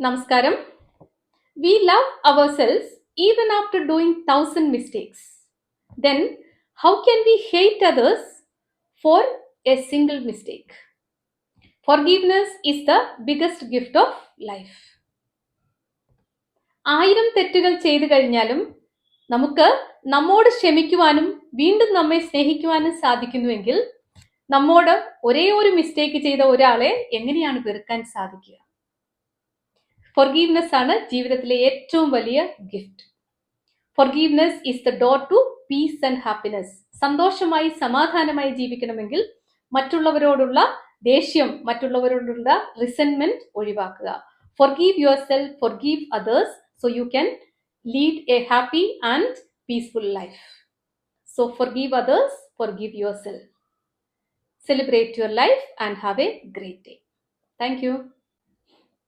Namaskaram. We love ourselves even after doing 1,000 mistakes. Then, how can we hate others for a single mistake? Forgiveness is the biggest gift of life. 1000 തെറ്റുകൾ ചെയ്തു കഴിഞ്ഞാലും നമുക്ക് നമ്മോട് ക്ഷമിക്കുവാനും വീണ്ടും നമ്മെ സ്നേഹിക്കുവാനും സാധിക്കുന്നുവെങ്കിൽ നമ്മോട് ഒരേ ഒരു മിസ്റ്റേക്ക് ചെയ്ത ഒരാളെ എങ്ങനെയാണ് വെറുക്കാൻ സാധിക്കുക? Forgiveness ആണ് ജീവിതത്തിലെ ഏറ്റവും വലിയ gift. Forgiveness is the door to peace and happiness. സന്തോഷമായി സമാധാനമായി ജീവിക്കണമെങ്കിൽ മറ്റുള്ളവരോടുള്ള ദേഷ്യം, മറ്റുള്ളവരോടുള്ള റിസെന്റ്മെന്റ് ഒഴിവാക്കുക. Forgive yourself, forgive others so you can lead a happy and peaceful life. So forgive others, forgive yourself. Celebrate your life and have a great day. Thank you.